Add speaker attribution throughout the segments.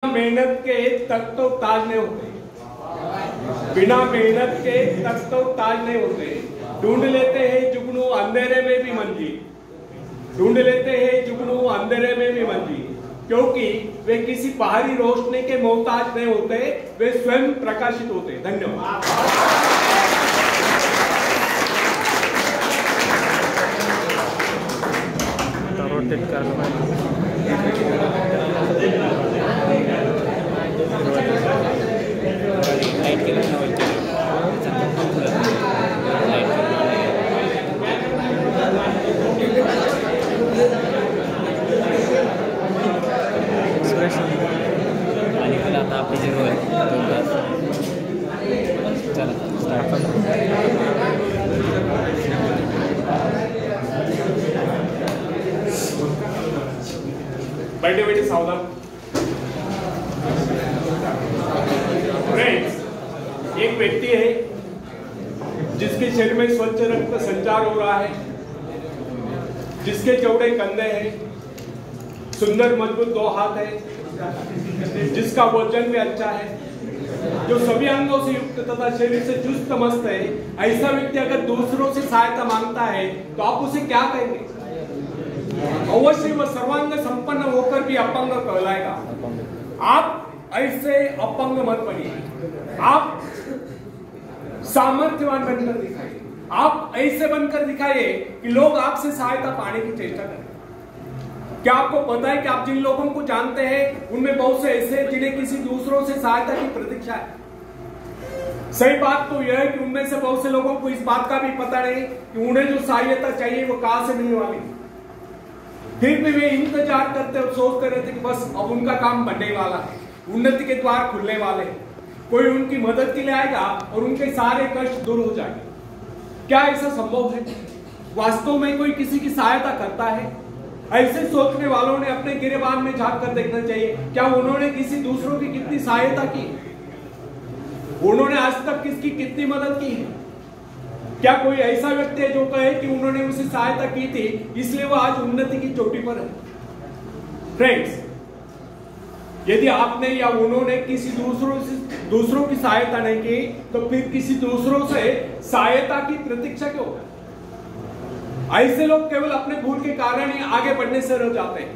Speaker 1: मेहनत के तक तो ताज नहीं होते, बिना मेहनत के तक तो ताज नहीं होते। ढूंढ लेते हैं जुगनू अंधेरे में भी मंजिल, ढूंढ लेते हैं जुगनू अंधेरे में भी मंजिल, क्योंकि वे किसी बाहरी रोशनी के मोहताज नहीं होते, वे स्वयं प्रकाशित होते। धन्यवाद। बैठे बैठे सावधान। फ्रेंड्स, एक व्यक्ति है जिसके शरीर में स्वच्छ रक्त संचार हो रहा है, जिसके चौड़े कंधे हैं, सुंदर मजबूत 2 हाथ है, जिसका वजन भी अच्छा है, जो सभी अंगों से युक्त तथा शरीर से चुस्त मस्त है। ऐसा व्यक्ति अगर दूसरों से सहायता मांगता है तो आप उसे क्या कहेंगे? अवश्य वह सर्वांग संपन्न होकर भी अपंग कहलाएगा। आप ऐसे अपंग मत बनिए, आप सामर्थ्यवान बनकर दिखाइए, आप ऐसे बनकर दिखाइए कि लोग आपसे सहायता पाने की चेष्टा करें। क्या आपको पता है कि आप जिन लोगों को जानते हैं उनमें बहुत से ऐसे हैं जिन्हें किसी दूसरों से सहायता की प्रतीक्षा है। सही बात तो यह है कि उनमें से बहुत से लोगों को इस बात का भी पता नहीं कि उन्हें जो सहायता चाहिए वो कहां से मिलने वाली, फिर भी वे इंतजार करते और सोचते रहते कि बस अब उनका काम बनने वाला है, उन्नति के द्वार खुलने वाले हैं, कोई उनकी मदद के लिए आएगा और उनके सारे कष्ट दूर हो जाएंगे। क्या ऐसा संभव है? वास्तव में कोई किसी की सहायता करता है? ऐसे सोचने वालों ने अपने गिरेबान में झांक कर देखना चाहिए, क्या उन्होंने किसी दूसरों की कितनी सहायता की, उन्होंने आज तक किसकी कितनी मदद की है? क्या कोई ऐसा व्यक्ति है जो कहे कि उन्होंने उसे सहायता की थी इसलिए वो आज उन्नति की चोटी पर है? फ्रेंड्स, यदि आपने या उन्होंने किसी दूसरों की सहायता नहीं की तो फिर किसी दूसरों से सहायता की प्रतीक्षा क्यों? ऐसे लोग केवल अपने भूल के कारण ही आगे बढ़ने से रह जाते हैं।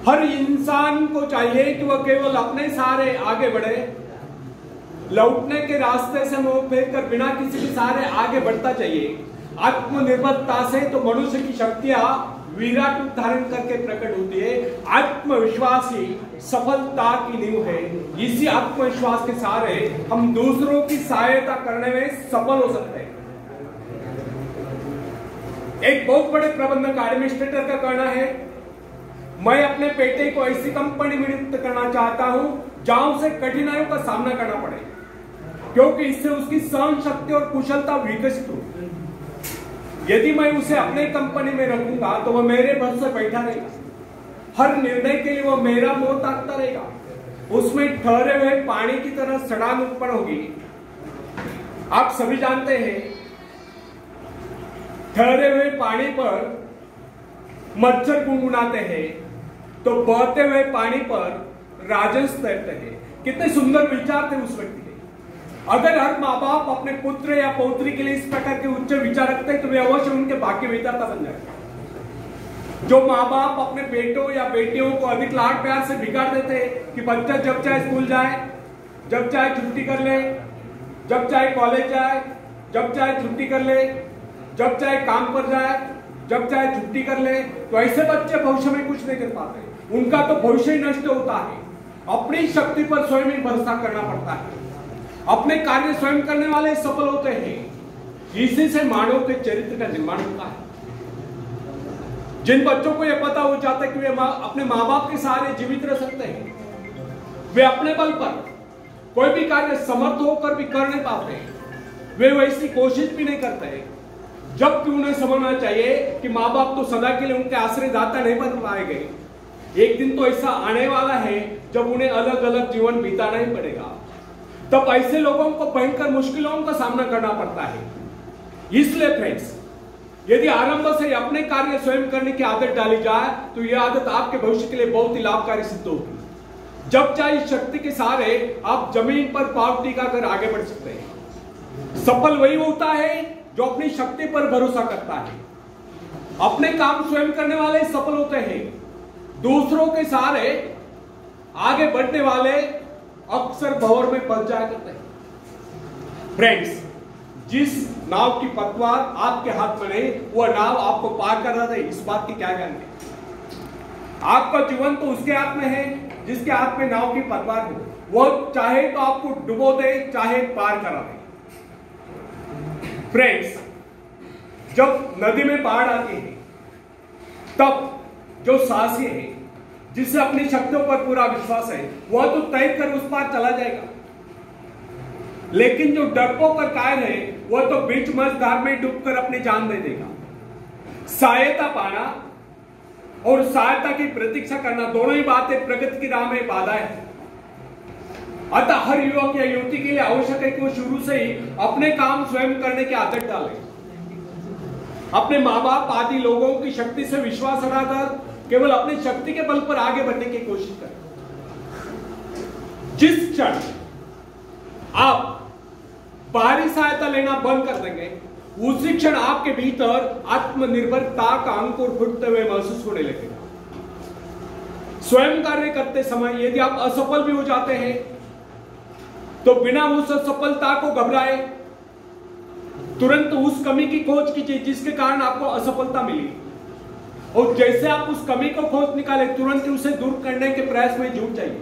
Speaker 1: हर इंसान को चाहिए कि वह केवल अपने सहारे आगे बढ़े, लौटने के रास्ते से मुंह फेर कर बिना किसी के सहारे आगे बढ़ता चाहिए। आत्मनिर्भरता से तो मनुष्य की शक्तियां विराट रूप धारण करके प्रकट होती है। आत्मविश्वास ही सफलता की नींव है। इसी आत्मविश्वास के सहारे हम दूसरों की सहायता करने में सफल हो सकते हैं। एक बहुत बड़े प्रबंधक एडमिनिस्ट्रेटर का कहना है, मैं अपने बेटे को ऐसी कंपनी में नियुक्त करना चाहता हूं जहां उसे कठिनाइयों का सामना करना पड़े, क्योंकि इससे उसकी सहन शक्ति और कुशलता विकसित हो। यदि मैं उसे अपने कंपनी में रखूंगा तो वह मेरे बस से बैठा रहेगा, हर निर्णय के लिए वह मेरा मुंह ताकता रहेगा, उसमें ठहरे हुए पानी की तरह सड़ान उत्पन्न होगी। आप सभी जानते हैं, ठहरे हुए पानी पर मच्छर गुनगुनाते हैं तो बहते हुए पानी पर राजहंस तैरते हैं। कितने सुंदर विचार थे उस व्यक्ति के। अगर हर माँ बाप अपने पुत्र या पौत्री के लिए इस प्रकार के उच्च विचार रखते हैं तो वे अवश्य उनके भाग्य विधाता बन जाएंगे। जो माँ बाप अपने बेटों या बेटियों को अधिक लाड प्यार से बिगाड़ देते हैं कि बच्चा जब चाहे स्कूल जाए, जब चाहे छुट्टी कर ले, जब चाहे कॉलेज जाए, जब चाहे छुट्टी कर ले, जब चाहे काम पर जाए, जब चाहे छुट्टी कर ले, तो ऐसे बच्चे भविष्य में कुछ नहीं कर पाते। उनका तो भविष्य ही नष्ट होता है। अपनी शक्ति पर स्वयं ही भरोसा करना पड़ता है। अपने कार्य स्वयं करने वाले सफल होते हैं। इसी से मानव के चरित्र का निर्माण होता है। जिन बच्चों को यह पता हो जाता है कि वे अपने माँ बाप के सहारे जीवित रह सकते हैं, वे अपने बल पर कोई भी कार्य समर्थ होकर भी कर नहीं पाते, वे वैसी कोशिश भी नहीं करते। जबकि उन्हें समझना चाहिए कि माँ बाप तो सदा के लिए उनके आश्रयदाता नहीं बन पाएंगे। एक दिन तो ऐसा आने वाला है जब उन्हें अलग अलग जीवन बिताना ही पड़ेगा। तब ऐसे लोगों को भयंकर मुश्किलों का सामना करना पड़ता है। इसलिए फ्रेंड्स, यदि आरंभ से अपने कार्य स्वयं करने की आदत डाली जाए तो यह आदत आपके भविष्य के लिए बहुत ही लाभकारी सिद्ध होगी। जब चाहे शक्ति के सहारे आप जमीन पर पांव टिकाकर आगे बढ़ सकते हैं। सफल वही होता है जो अपनी शक्ति पर भरोसा करता है। अपने काम स्वयं करने वाले सफल होते हैं। दूसरों के सहारे आगे बढ़ने वाले अक्सर भंवर में फंस जाया करते हैं। फ्रेंड्स, जिस नाव की पतवार आपके हाथ में नहीं, वह नाव आपको पार कर रहा है, इस बात की क्या गारंटी? आपका जीवन तो उसके हाथ में है जिसके हाथ में नाव की पतवार हो। वह चाहे तो आपको डुबो दे, चाहे पार करा दे। फ्रेंड्स, जब नदी में बाढ़ आती है तब जो साहसी है, जिसे अपनी शक्तियों पर पूरा विश्वास है, वह तो तैर कर उस पार चला जाएगा। लेकिन जो डरपोक और कायर है, वह तो बीच मझधार में डूबकर अपनी जान दे देगा। सहायता पाना और सहायता की प्रतीक्षा करना, दोनों ही बातें प्रगति की राह में बाधा है। अतः हर युवक या युवती के लिए आवश्यक है कि वो शुरू से ही अपने काम स्वयं करने की आदत डाले। अपने माँ बाप आदि लोगों की शक्ति से विश्वास हटाकर केवल अपनी शक्ति के बल पर आगे बढ़ने की कोशिश करें। जिस क्षण आप बाहरी सहायता लेना बंद कर देंगे, उसी क्षण आपके भीतर आत्मनिर्भरता का अंकुर फूटते हुए महसूस होने लगेगा। स्वयं कार्य करते समय यदि आप असफल भी हो जाते हैं तो बिना उस असफलता को घबराए तुरंत उस कमी की खोज कीजिए जिसके कारण आपको असफलता मिली, और जैसे आप उस कमी को खोज निकाले तुरंत उसे दूर करने के प्रयास में जुट जाइए।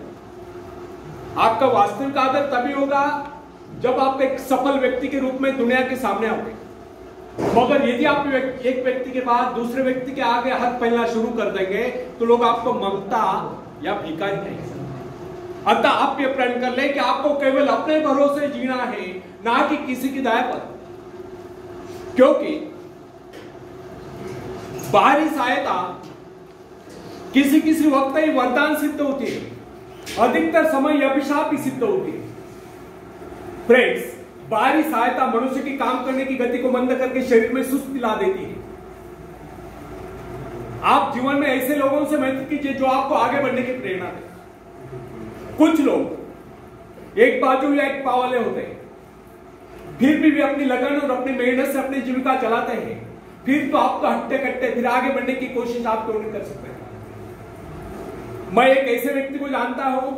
Speaker 1: आपका वास्तविक आदर तभी होगा जब आप एक सफल व्यक्ति के रूप में दुनिया के सामने आओगे। मगर यदि आप एक व्यक्ति के बाद दूसरे व्यक्ति के आगे हाथ फैलाना शुरू कर देंगे तो लोग आपको ममता या भिखारी कहेंगे। अतः आप ये प्रण कर ले कि आपको केवल अपने भरोसे जीना है, ना कि किसी की दया पर। क्योंकि बाहरी सहायता किसी किसी वक्त ही वरदान सिद्ध होती है, अधिकतर समय अभिशाप ही सिद्ध होती है। फ्रेंड्स, बाहरी सहायता मनुष्य की काम करने की गति को मंद करके शरीर में सुस्ती ला देती है। आप जीवन में ऐसे लोगों से मित्र कीजिए जो आपको आगे बढ़ने की प्रेरणा दे। कुछ लोग एक बाजू या एक पाव वाले होते हैं, फिर भी वे अपनी लगन और अपनी मेहनत से अपनी जीविका चलाते हैं। फिर तो आपको हट्टे कट्टे फिर आगे बढ़ने की कोशिश आप क्यों नहीं कर सकते? मैं एक ऐसे व्यक्ति को जानता हूं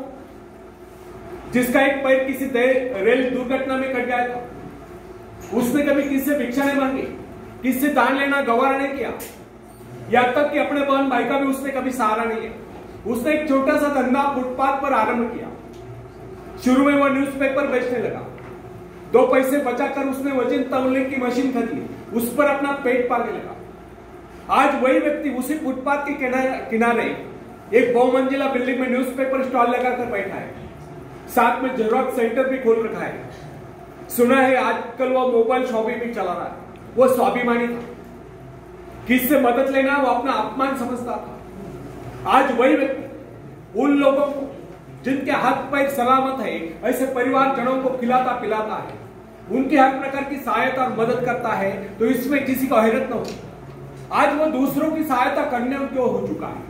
Speaker 1: जिसका एक पैर किसी रेल दुर्घटना में कट गया था। उसने कभी किसी से भिक्षा नहीं मांगी, किसी से दान लेना गवारा नहीं किया, यहां तक कि अपने बहन भाई का भी उसने कभी सहारा नहीं लिया। उसने एक छोटा सा धंधा फुटपाथ पर आरंभ किया। शुरू में वह न्यूज़पेपर बेचने लगा। 2 पैसे बचाकर उसने वजन तौलने की मशीन खरीदी, उस पर अपना पेट पालने लगा। आज वही व्यक्ति उसी फुटपाथ के किनारे एक बहुमंजिला बिल्डिंग में न्यूज़पेपर स्टॉल लगाकर बैठा है, साथ में जेरॉक्स सेंटर भी खोल रखा है। सुना है आजकल वो मोबाइल शॉपिंग भी चला रहा है। वो स्वाभिमानी था, किससे मदद लेना वो अपना अपमान समझता था। आज वही व्यक्ति उन लोगों को जिनके हाथ पैर सलामत है, ऐसे परिवारजनों को खिलाता पिलाता है, उनकी हर प्रकार की सहायता और मदद करता है, तो इसमें किसी को हैरत न हो। आज वो दूसरों की सहायता करने योग्य हो चुका है।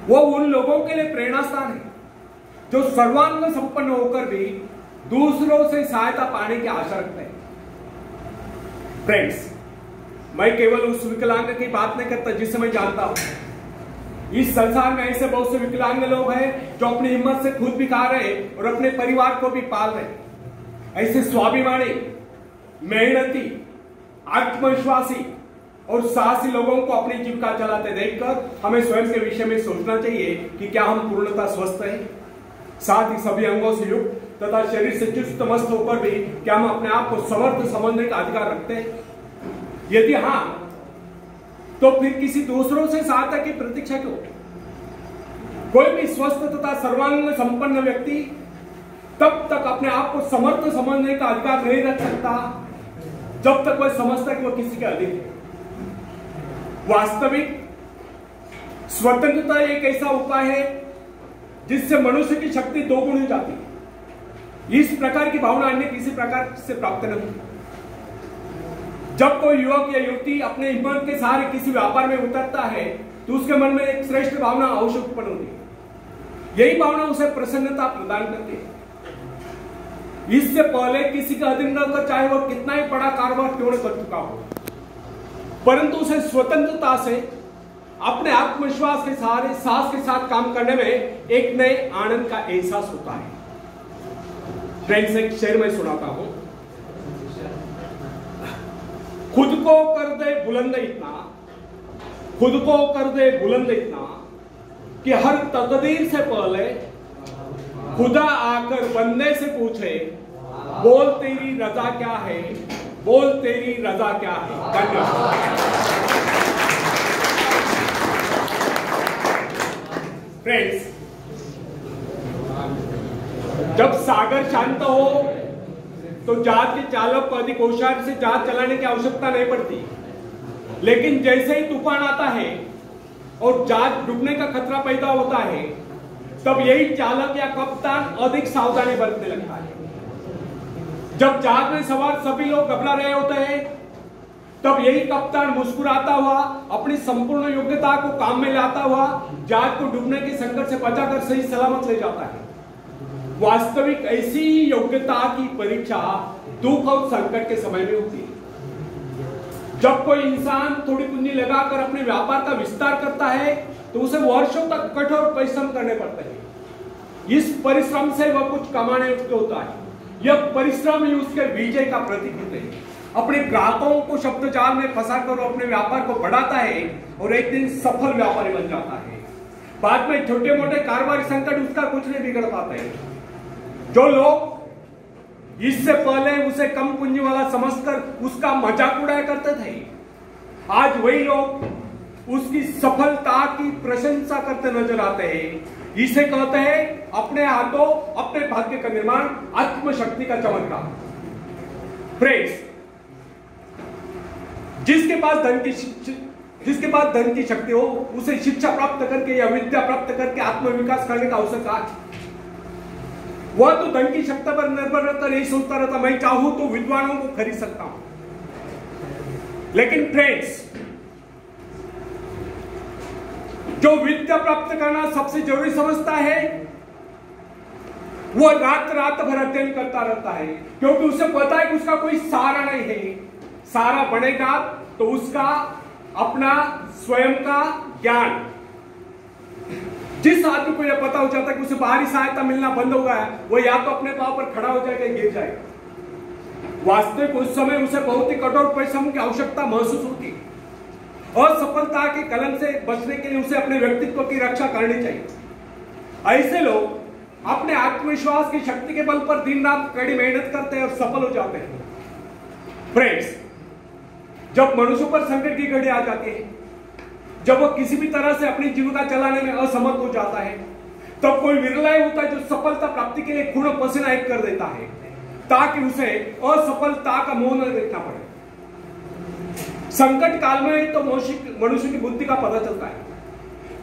Speaker 1: वो उन लोगों के लिए प्रेरणा स्थान है जो सर्वांग संपन्न होकर भी दूसरों से सहायता पाने की आशा रखते हैं। फ्रेंड्स, मैं केवल उस विकलांग की बात नहीं करता जिसे मैं जानता हूं। इस संसार में ऐसे बहुत से विकलांग लोग हैं जो अपनी हिम्मत से खुद भी खा रहे और अपने परिवार को भी पाल रहे। ऐसे स्वाभिमानी, मेहनती, आत्मविश्वासी और साहसी लोगों को अपनी जीविका चलाते देखकर हमें स्वयं के विषय में सोचना चाहिए कि क्या हम पूर्णतः स्वस्थ हैं, साथ ही सभी अंगों से युक्त तथा शरीर से चुस्त मस्त होकर भी क्या हम अपने आप को समर्थ समझने का अधिकार रखते हैं? यदि हां, तो फिर किसी दूसरों से सहायता की प्रतीक्षा क्यों? कोई भी स्वस्थ तथा सर्वांग संपन्न व्यक्ति तब तक अपने आप को समर्थ समझने का अधिकार नहीं रख सकता जब तक वह समझता कि वह किसी के अधीन है। वास्तविक स्वतंत्रता एक ऐसा उपाय है जिससे मनुष्य की शक्ति 2 गुण हो जाती है। इस प्रकार की भावना अन्य किसी प्रकार से प्राप्त नहीं होती। जब कोई युवक या युवती अपने हिम्मत के सहारे किसी व्यापार में उतरता है तो उसके मन में एक श्रेष्ठ भावना अवश्य उत्पन्न होती है। यही भावना उसे प्रसन्नता प्रदान करती है। इससे पहले किसी का अधीन रहकर चाहे वह कितना ही बड़ा कारोबार क्यों न कर चुका हो, परंतु उसे स्वतंत्रता से अपने आत्मविश्वास के सहारे साहस के साथ काम करने में एक नए आनंद का एहसास होता है। फ्रेंड्स, एक शेर में सुनाता हूं। खुद को कर दे बुलंद इतना, खुद को कर दे बुलंद इतना कि हर तकदीर से पहले खुदा आकर बंदे से पूछे, बोल तेरी रजा क्या है, बोल तेरी रजा क्या है। धन्यवाद। फ्रेंड्स, जब सागर शांत हो तो जहाज के चालक को अधिक होशियार से जहाज चलाने की आवश्यकता नहीं पड़ती, लेकिन जैसे ही तूफान आता है और जहाज डूबने का खतरा पैदा होता है, तब यही चालक या कप्तान अधिक सावधानी बरतने लगता है। जब जहाज में सवार सभी लोग घबरा रहे होते हैं, तब यही कप्तान मुस्कुराता हुआ अपनी संपूर्ण योग्यता को काम में लाता हुआ जहाज को डूबने के संकट से बचाकर सही सलामत ले जाता है। वास्तविक ऐसी योग्यता की परीक्षा दुख और संकट के समय में होती है। जब कोई इंसान थोड़ी पूंजी लगाकर अपने व्यापार का विस्तार करता है तो उसे वर्षों तक कठोर परिश्रम करने पड़ते हैं। इस परिश्रम से वह कुछ कमाने योग्य होता है। यह परिश्रम ही उसके विजय का प्रतीक होते हैं। अपने ग्राहकों को शब्द जाल में फंसाकर अपने व्यापार को बढ़ाता है और एक दिन सफल व्यापारी बन जाता है। बाद में छोटे मोटे कारोबारी संकट उसका कुछ नहीं बिगड़ पाते हैं। जो लोग इससे पहले उसे कम पूंजी वाला समझकर उसका मजाक उड़ाया करते थे, आज वही लोग उसकी सफलता की प्रशंसा करते नजर आते हैं। इसे कहते हैं अपने हाथों अपने भाग्य का निर्माण, आत्मशक्ति का चमत्कार। फ्रेंड्स, जिसके पास धन की शक्ति हो उसे शिक्षा प्राप्त करके या विद्या प्राप्त करके आत्मविकास करने का अवसर कहा। वह तो धन की शक्ति पर निर्भर रहकर यही सोचता रहता, मैं चाहूं तो विद्वानों को खरीद सकता हूं। लेकिन फ्रेंड्स, जो विद्या प्राप्त करना सबसे जरूरी समझता है, वो रात भर अध्ययन करता रहता है, क्योंकि उसे पता है कि उसका कोई सहारा नहीं है। सहारा बनेगा तो उसका अपना स्वयं का ज्ञान। जिस आदमी को यह पता हो जाता है कि उसे बाहरी सहायता मिलना बंद हो गया, वो या तो अपने पांव पर खड़ा हो जाएगा या गिर जाएगा। वास्तविक उस समय उसे बहुत ही कठोर परिश्रम की आवश्यकता महसूस होती है। असफलता के कलंक से बचने के लिए उसे अपने व्यक्तित्व की रक्षा करनी चाहिए। ऐसे लोग अपने आत्मविश्वास की शक्ति के बल पर दिन रात कड़ी मेहनत करते हैं और सफल हो जाते हैं। फ्रेंड्स, जब मनुष्य पर संकट की घड़ी आ जाती है, जब वह किसी भी तरह से अपनी जीविका चलाने में असमर्थ हो जाता है, तब कोई विरला होता है जो सफलता प्राप्ति के लिए खून पसीना एक कर देता है, ताकि उसे असफलता का मुंह न देखना पड़े। संकट काल में तो मनुष्य की बुद्धि का पता चलता है।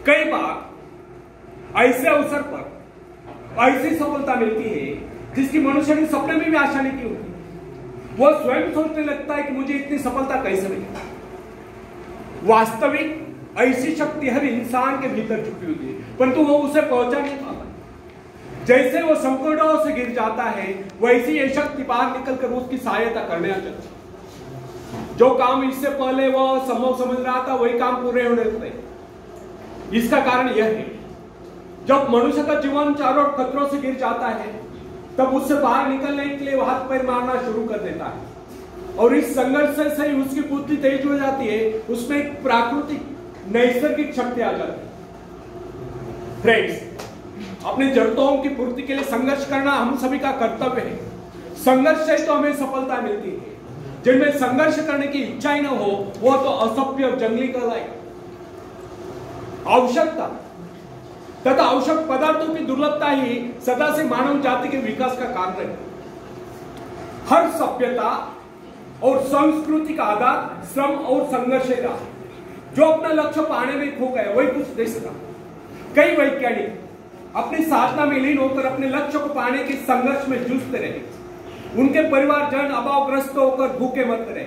Speaker 1: कई बार ऐसे अवसर पर ऐसी सफलता मिलती है जिसकी मनुष्य ने सपने में भी आशा नहीं की होती। वह स्वयं सोचने लगता है कि मुझे इतनी सफलता कैसे मिली। वास्तविक ऐसी शक्ति हर इंसान के भीतर छुपी होती है, परंतु वो उसे पहुंचा नहीं पाता। जैसे वो संकटों से गिर जाता है, वैसी ये शक्ति बाहर निकलकर उसकी सहायता करने आ जाती है। जो काम इससे पहले वह संभव समझ रहा था, वही काम पूरे होने लगते। इसका कारण यह है, जब मनुष्य का जीवन चारों खतरों से गिर जाता है, तब उससे बाहर निकलने के लिए वह हाथ पैर मारना शुरू कर देता है और इस संघर्ष से ही उसकी बुद्धि तेज हो जाती है। उसमें एक प्राकृतिक नैसर्गिक शक्ति आ जाती है। फ्रेंड्स, अपनी जरूरतों की पूर्ति के लिए संघर्ष करना हम सभी का कर्तव्य है। संघर्ष से तो हमें सफलता मिलती है। जिनमें संघर्ष करने की इच्छा ही न हो, वह तो असभ्य और जंगली कहलाएगा। आवश्यकता तथा आवश्यक पदार्थों की दुर्लभता ही सदा से मानव जाति के विकास का कारण है। हर सभ्यता और संस्कृति का आधार श्रम और संघर्ष है। जो अपना लक्ष्य पाने में खो गया वही कुछ दे सका। कई वैज्ञानिक अपनी साधना में लीन होकर अपने लक्ष्य को पाने के संघर्ष में जूझते रहे। उनके परिवारजन अभावग्रस्त होकर भूखे मरते रहे,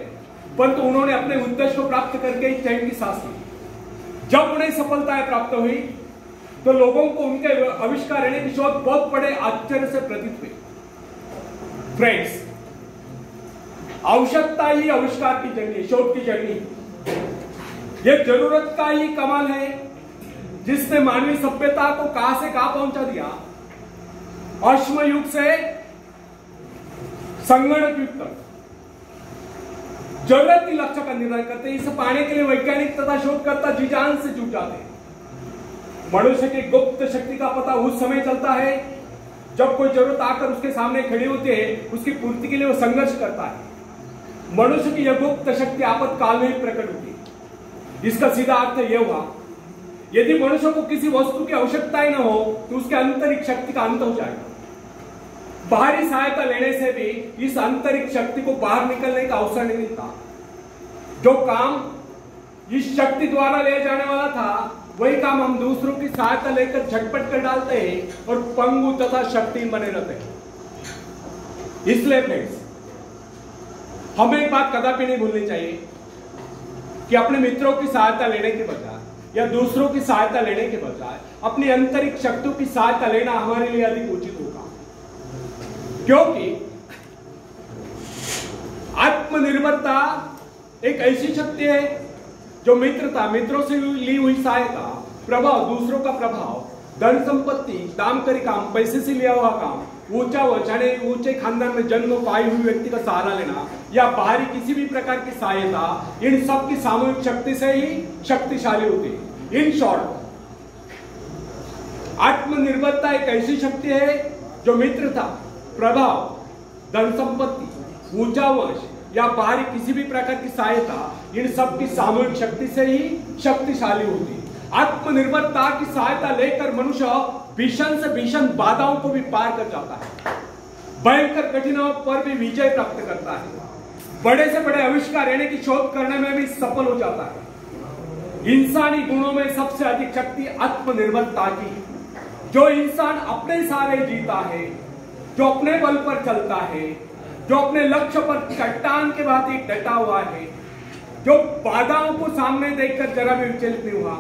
Speaker 1: परंतु उन्होंने अपने उद्देश्य को प्राप्त करके चैन की सांस ली। जब उन्हें सफलताएं प्राप्त हुई, तो लोगों को उनके आविष्कार रहने की शोध बहुत बड़े आश्चर्य से प्रतीत हुई। फ्रेंड्स, आवश्यकता ही आविष्कार की जर्नी, शोध की जर्नी, यह जरूरत का ही कमाल है जिसने मानवीय सभ्यता को कहां से कहां पहुंचा दिया। अश्म युग से संगणक युग तक जरूरत की लक्ष्य का निर्णय करते, इसे पाने के लिए वैज्ञानिक तथा शोधकर्ता जी जान से जुट जाते हैं। मनुष्य की गुप्त शक्ति का पता उस समय चलता है जब कोई जरूरत आकर उसके सामने खड़ी होती है, उसकी पूर्ति के लिए वो संघर्ष करता है। मनुष्य की यह गुप्त शक्ति आपातकाल में ही प्रकट होती है। इसका सीधा अर्थ यह हुआ, यदि मनुष्य को किसी वस्तु की आवश्यकता ही न हो तो उसके आंतरिक शक्ति का अंत हो जाएगा। बाहरी सहायता लेने से भी इस आंतरिक शक्ति को बाहर निकलने का अवसर नहीं मिलता। जो काम इस शक्ति द्वारा ले जाने वाला था, वही काम हम दूसरों की सहायता लेकर झटपट कर डालते हैं और पंगु तथा शक्तिहीन बने रहते हैं। इसलिए फ्रेंड्स, हमें एक बात कदापि नहीं भूलनी चाहिए कि अपने मित्रों की सहायता लेने के बजाय या दूसरों की सहायता लेने के बजाय अपनी आंतरिक शक्तियों की सहायता लेना हमारे लिए अधिक उचित होगा। क्योंकि आत्मनिर्भरता एक ऐसी शक्ति है जो मित्रों से ली हुई सहायता, प्रभाव, दूसरों का प्रभाव, धन संपत्ति, दाम करी काम, पैसे से लिया हुआ काम, ऊंचा वचाने, ऊंचे खानदान में जन्म पाई हुई व्यक्ति का सहारा लेना या बाहरी किसी भी प्रकार की सहायता, इन सब की सामूहिक शक्ति से ही शक्तिशाली होती है। इन शॉर्ट, आत्मनिर्भरता एक ऐसी शक्ति है जो मित्रता, प्रभाव, धन संपत्ति, ऊंचा वंश या बाहरी किसी भी प्रकार की सहायता, इन सब की सामूहिक शक्ति से ही शक्तिशाली होती है। आत्मनिर्भरता की सहायता लेकर मनुष्य भीषण से भीषण बाधाओं को भी पार कर जाता है, भयंकर कठिनाइयों पर भी विजय प्राप्त करता है, बड़े से बड़े आविष्कार रहने की शोध करने में भी सफल हो जाता है। इंसानी गुणों में सबसे अधिक शक्ति आत्मनिर्भरता की है। जो इंसान अपने सहारे जीता है, जो अपने बल पर चलता है, जो अपने लक्ष्य पर चट्टान के भांति डटा हुआ है, जो बाधाओं को सामने देखकर जरा भी विचलित नहीं हुआ,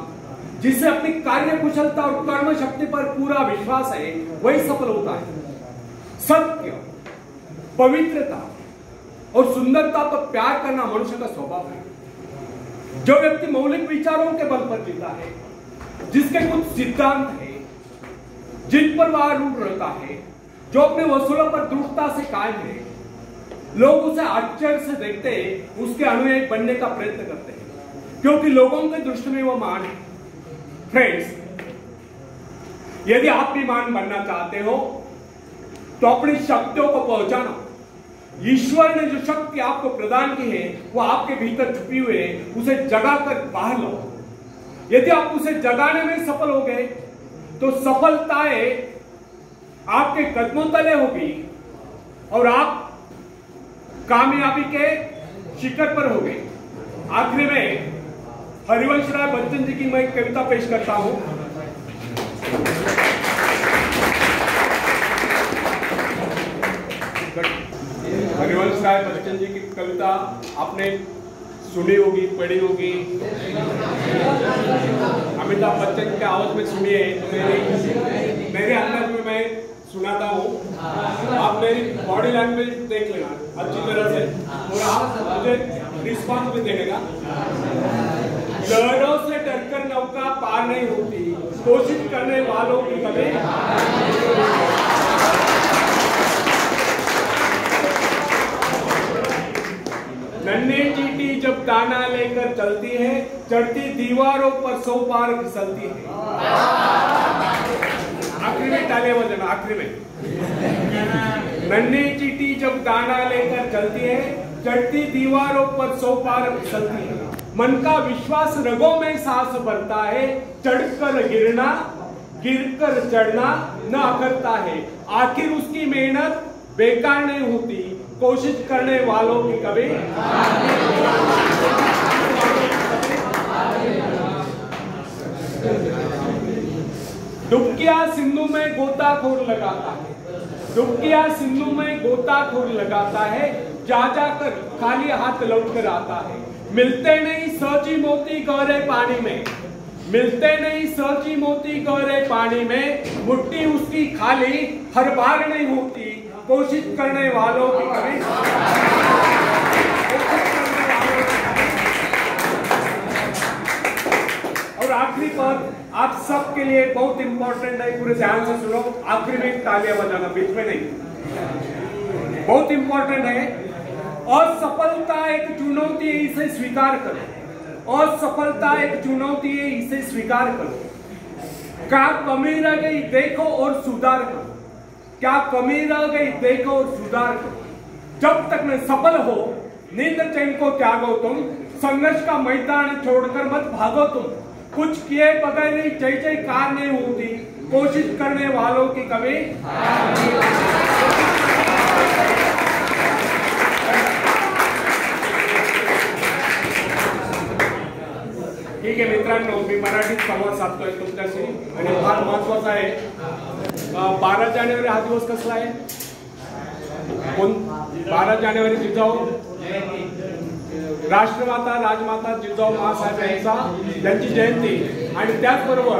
Speaker 1: जिसे अपनी कार्य कुशलता और कर्म शक्ति पर पूरा विश्वास है, वही सफल होता है। सत्य, पवित्रता और सुंदरता पर प्यार करना मनुष्य का स्वभाव है। जो व्यक्ति मौलिक विचारों के बल पर जीता है, जिसके कुछ सिद्धांत है जिन पर वह रूढ़ रहता है, जो अपने वसूलों पर दृढ़ता से कायम है, लोग उसे आश्चर्य से देखते हैं, उसके अनुयायी बनने का प्रयत्न करते हैं, क्योंकि लोगों के दृष्टि में वह महान है। फ्रेंड्स, यदि आप भी महान बनना चाहते हो तो अपनी शक्तियों को पहचानो। ईश्वर ने जो शक्ति आपको प्रदान की है, वो आपके भीतर छुपी हुई है, उसे जगाकर बाहर लाओ। यदि आप उसे जगाने में सफल हो गए तो सफलताएं आपके कदमों तले होगी और आप कामयाबी के शिखर पर हो गए। आखिरी में हरिवंश राय बच्चन जी की मैं एक कविता पेश करता हूं। हरिवंश राय बच्चन जी की कविता आपने सुनी होगी, पढ़ी होगी, अमिताभ बच्चन के आवाज में सुनी है, तो मेरे अंदाज में मैं सुनाता हूँ। आप मेरी बॉडी लैंग्वेज देख लेना अच्छी तरह से और आप मुझे रिस्पॉन्स भी देगा। लहरों से डरकर नौका पार नहीं होती, कोशिश करने वालों की कभी। नन्ही चींटी जब दाना लेकर चलती है, चढ़ती दीवारों पर 100 बार फिसलती है। आखिरी में तालियां बजाना, आखिरी में। नन्ही चींटी जब दाना लेकर चलती है, चढ़ती दीवारों पर 100 बार फिसलती है। मन का विश्वास रगों में सांस भरता है, चढ़कर गिरना, गिरकर चढ़ना न अखरता है। आखिर उसकी मेहनत बेकार नहीं होती, कोशिश करने वालों की कभी। डुबकिया सिंधु में गोताखोर लगाता है, डुबकिया सिंधु में गोताखोर लगाता है, जा जाकर खाली हाथ लौट कर आता है। मिलते नहीं सौची मोती गहरे पानी में, मिलते नहीं सची मोती गहरे पानी में, मुट्ठी उसकी खाली हर बार नहीं होती, कोशिश करने वालों की कभी। और आखिरी पद आप सबके लिए बहुत इंपॉर्टेंट है, पूरे ध्यान से सुनो। आखिरी में तालियां बजाना, बीच में नहीं, बहुत इंपॉर्टेंट है। असफलता एक चुनौती है, इसे स्वीकार करो। असफलता एक चुनौती है, इसे स्वीकार करो। क्या कमी रह गई देखो और सुधार करो। क्या कमी रह गई देखो और सुधार करो। जब तक न सफल हो नींद चैन को त्यागो तुम, संघर्ष का मैदान छोड़कर मत भागो तुम। कुछ किए बगैर ही जय जयकार नहीं होती, कोशिश करने वालों की कभी। ठीक आहे मित्रांनो, मी मराठीत संवाद साधतोय तुमच्याशी आणि फार महत्वाचा आहे। 12 जानेवारी हा दिवस कसला आहे? 12 जानेवारी जिजाऊ राष्ट्रमाता राजमाता जिजाऊ महासाहेब यांची जयंती आणि त्याचबरोबर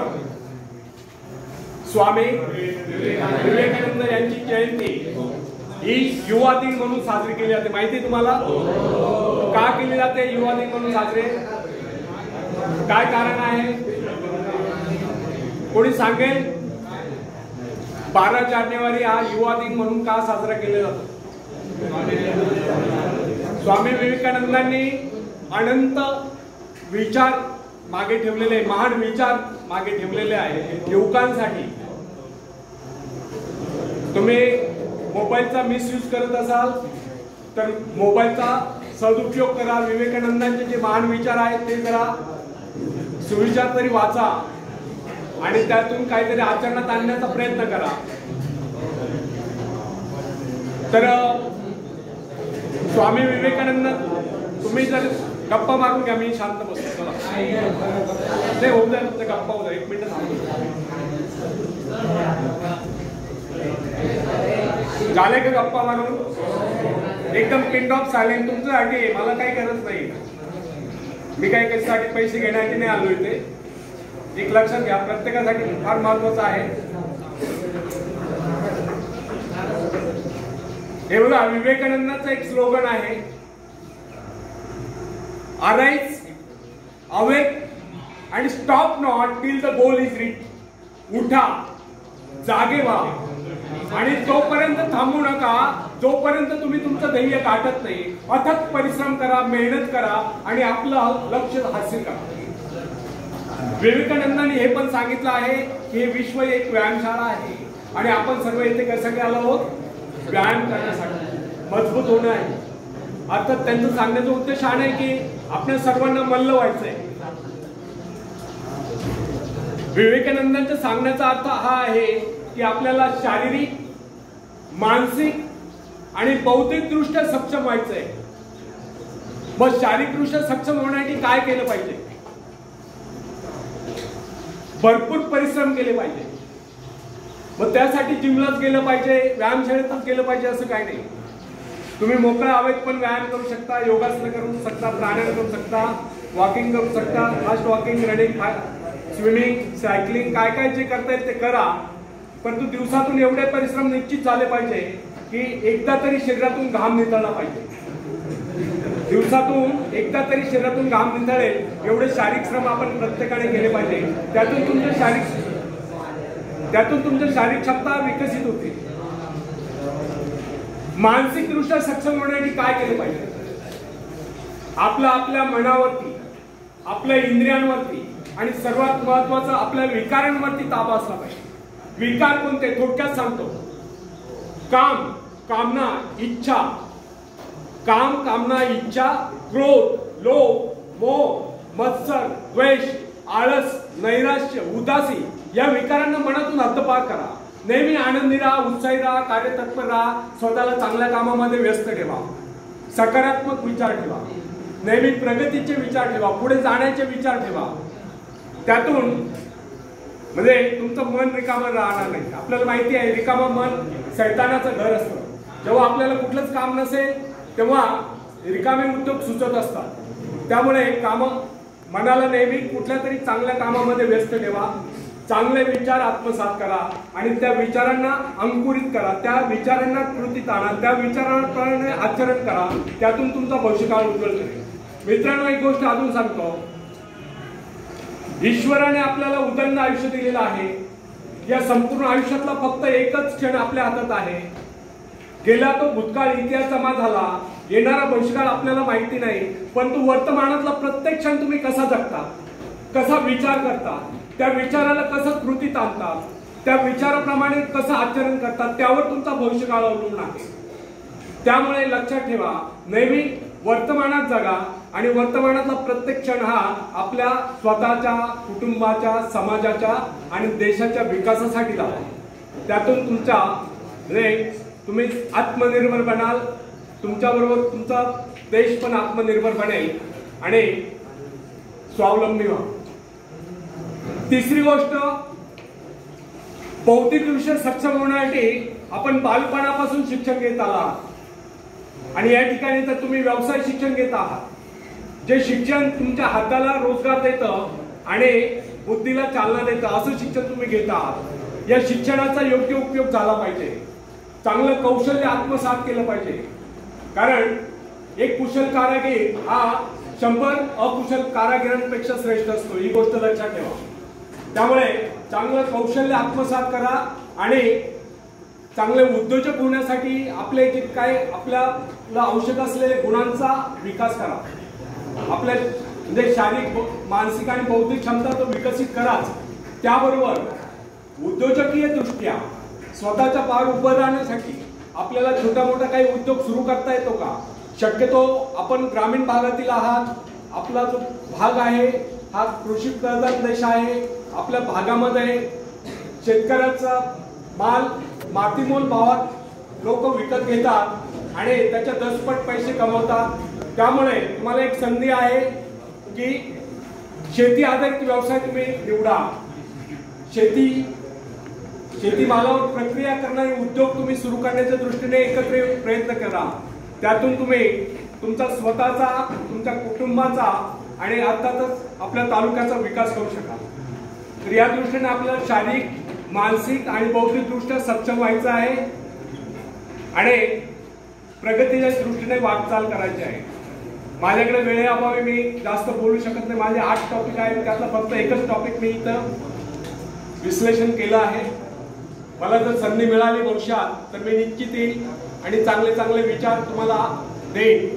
Speaker 1: स्वामी विवेकानंद यांची जयंती ही युवा दिन म्हणून साजरी केली जाते। माहिती तुम्हाला का केली जाते युवा दिन म्हणून साजरे? काय कारण आहे कोणी सांगेल? 12 जानेवारी हा युवा दिन म्हणून का साजरा केला जातो? स्वामी विवेकानंदांनी अनंत विचार मागे ठेवलेले, महान विचार मागे ठेवलेले आहे युवकांसाठी। तुम्ही मोबाईलचा मिसयूज करत असाल तर मोबाईलचा सदुपयोग करा। विवेकानंदांचे जे महान विचार आहेत ते जरा सुविचार तरी वाचा आणि त्यातून काहीतरी आचरणात आणण्याचा प्रयत्न करा। तर स्वामी विवेकानंद, तुम्ही जर गप्पा मारून घ्या, मी शांत बसतो। नाही होऊ द्या, फक्त गप्पा होऊ द्या, 1 मिनिट झाले का गप्पा मारून? एकदम पिन ऑफ सायलेंट तुमच्यासाठी, मला काही गरज नाही। मी काही कशासाठी पैसे घेण्यासाठी नाही आलो इथे। एक लक्षात घ्या, प्रत्येकासाठी फार महत्वाचं आहे हे बघा। विवेकानंदांचं एक स्लोगन आहे, arise awake and stop not till the goal is reach. उठा, जागे व्हा आणि तोपर्यंत थांबू नका जोपर्यंत तुम्ही तुमचं ध्येय गाठत नाही। अथक परिश्रम करा, मेहनत करा आणि आपलं लक्ष्य हासिल करा। विवेकानंदांनी हे पण सांगितलं आहे की हे विश्व एक व्यायामशाळा आहे आणि आपण सर्व इथे कशासाठी आलो आहोत? व्यायाम करण्यासाठी, मजबूत होणं आहे। अर्थात त्यांचं सांगण्याचा उद्देश हा नाही की आपल्या सर्वांना मल्ल व्हायचंय। विवेकानंदांच्या सांगण्याचा अर्थ हा आहे की आपल्याला शारीरिक, मानसिक आणि बौद्धिक दृष्ट्या सक्षम व्हायचंय। मग शारीरिक दृष्ट्या सक्षम होण्यासाठी काय केलं पाहिजे? भरपूर परिश्रम केले पाहिजे। मग त्यासाठी जिमलाच गेलं पाहिजे, व्यायामशाळेतच गेलं पाहिजे असं काही नाही। तुम्ही मोकळ्या हवेत पण व्यायाम करू शकता, योगासन करू शकता, प्राणायाम करू शकता, वॉकिंग करू शकता, fast walking, running, swimming, cycling, काय काय जे करता येईल ते करा। परंतु दिवसातून एवढे परिश्रम निश्चित झाले पाहिजे की एकदा तरी शरीरातून घाम निथळला पाहिजे। दिवसातून एकदा तरी शरीरातून घाम निथळेल एवढे शारीरिक श्रम आपण प्रत्येकाने केले पाहिजे। त्यातून तुमची शारीरिक क्षमता विकसित होते। मानसिक दृष्ट्या सक्षम होण्यासाठी काय केले पाहिजे? आपल्या मनावरती, आपल्या इंद्रियांवरती आणि सर्वात महत्वाचं आपल्या विकारांवरती ताबा असला पाहिजे। विकार कोणते? थोडक्यात सांगतो, काम, कामना, इच्छा। काम, कामना, इच्छा, क्रोध, लोभ, मोह, मत्सर, द्वेष, आळस, नैराश्य, उदासी या विकारांना मनातून हद्दपार करा। नेहमी आनंदी राहा, उत्साही राहा, कार्यतत्पर राहा, स्वतःला चांगल्या कामामध्ये व्यस्त ठेवा, सकारात्मक विचार ठेवा, नेहमी प्रगतीचे विचार ठेवा, पुढे जाण्याचे विचार ठेवा। त्यातून म्हणजे तुमचं मन रिकामं राहणार नाही। आपल्याला माहिती आहे रिकामं मन शैतानाचं घर असतं। जेव्हा आपल्याला कुठलंच काम नसेल तेव्हा रिकामे उद्योग सुचत असतात। त्यामुळे काम मनाला नेहमी कुठल्या तरी चांगल्या कामामध्ये व्यस्त ठेवा, चांगले विचार आत्मसात करा आणि त्या विचारांना अंकुरित करा, त्या विचारांना कृतीत आणा, त्या विचारांप्रमाणे आचरण करा, त्यातून तुमचा भविष्यकाळ उज्ज्वल करेल. मित्रांनो, एक गोष्ट अजून सांगतो, ईश्वराने आपल्याला उदंड आयुष्य दिलेलं आहे. या संपूर्ण आयुष्यातला फक्त एकच क्षण आपल्या हातात आहे. गेला तो भूतकाळ इतिहास जमा झाला, येणारा भविष्यकाळ आपल्याला माहिती नाही, परंतु वर्तमानातला प्रत्येक क्षण तुम्ही कसा जगता, कसा विचार करता, त्या विचाराला कसं कृतीत आणतात, त्या विचाराप्रमाणे कसं आचरण करतात, त्यावर तुमचा भविष्यकाळ अवलंबून आहे. त्यामुळे लक्षात ठेवा, नेहमी वर्तमानात जगा आणि वर्तमानातला प्रत्येक क्षण हा आपल्या स्वतःच्या, कुटुंबाच्या, समाजाच्या आणि देशाच्या विकासासाठी लावा. त्यातून तुम्ही आत्मनिर्भर बनाल, तुमच्याबरोबर तुमचा देश पण आत्मनिर्भर बनेल आणि स्वावलंबी व्हा. तिसरी गोष्ट, बौद्धिकदृष्ट्या सक्षम होण्यासाठी आपण बालपणापासून शिक्षण घेत आहात आणि या ठिकाणी तर तुम्ही व्यवसाय शिक्षण घेत आहात. जे शिक्षण तुमच्या हाताला रोजगार देतं आणि बुद्धीला चालना देतं, असं शिक्षण तुम्ही घेत आहात. या शिक्षणाचा योग्य उपयोग झाला पाहिजे. चांगलं कौशल्य आत्मसात केलं पाहिजे, कारण एक कुशल कारागीर हा 100 अकुशल कारागिरांपेक्षा श्रेष्ठ असतो. ही गोष्ट लक्षात ठेवा. त्यामुळे चांगलं कौशल्य आत्मसात करा आणि चांगले उद्योजक होण्यासाठी आपले जे काय आपल्याला आवश्यक असलेले गुणांचा विकास करा. आपल्या म्हणजे शारीरिक, मानसिक आणि बौद्धिक क्षमता तो विकसित कराच. त्याबरोबर उद्योजकीय दृष्ट्या स्वतःच्या पायावर उभं राहण्यासाठी आपल्याला छोटा मोठा काही उद्योग सुरू करता येतो का? शक्यतो आपण ग्रामीण भागातील आहात. आपला जो भाग आहे हा कृषी प्रधान देश आहे. आपल्या भागामध्ये शेतकऱ्याचा माल मातीमोल भावात लोक विकत घेतात आणि त्याच्या 10पट पैसे कमवतात. त्यामुळे तुम्हाला एक संधी आहे की शेती आधारित व्यवसाय तुम्ही निवडा. शेतीमालावर प्रक्रिया करणारे उद्योग तुम्ही सुरू करण्याच्या दृष्टीने एकत्र प्रयत्न करा. त्यातून तुम्ही तुमचा स्वतःचा, तुमच्या कुटुंबाचा आणि अर्थातच आपल्या तालुक्याचा विकास करू शकाल. तर या दृष्टीने आपल्याला शारीरिक, मानसिक आणि बौद्धिक दृष्ट्या सक्षम व्हायचं आहे आणि प्रगतीच्या दृष्टीने वाटचाल करायची आहे. माझ्याकडे वेळेअभावी मी जास्त बोलू शकत नाही. माझे 8 टॉपिक आहेत, त्यातला फक्त एकच टॉपिक मी इथं विश्लेषण केलं आहे. मला जर संधी मिळाली भविष्यात तर मी निश्चित येईल आणि चांगले चांगले विचार तुम्हाला देईन.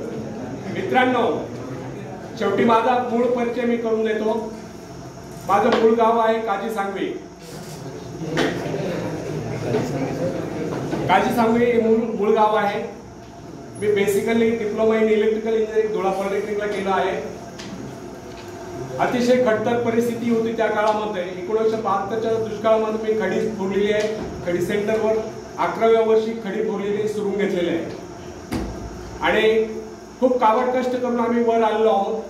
Speaker 1: मित्रांनो, शेवटी माझा मूळ परिचय मी करून देतो. माझं मूळ गाव आहे काजी सांगवी. काजी सांगवी हे मूळ गाव आहे. मी basically diploma in electrical engineering धुळा पॉलिटेक्निकला केलं आहे. अतिशय खडतर परिस्थिती होती त्या काळामध्ये. 1972च्या दुष्काळामध्ये मी खडी फोडलेली आहे. खडी सेंटरवर 11व्या वर्षी खडी फोडलेली सुरू घेतलेली आहे आणि खूप काबड कष्ट करून आम्ही वर आलेलो आहोत.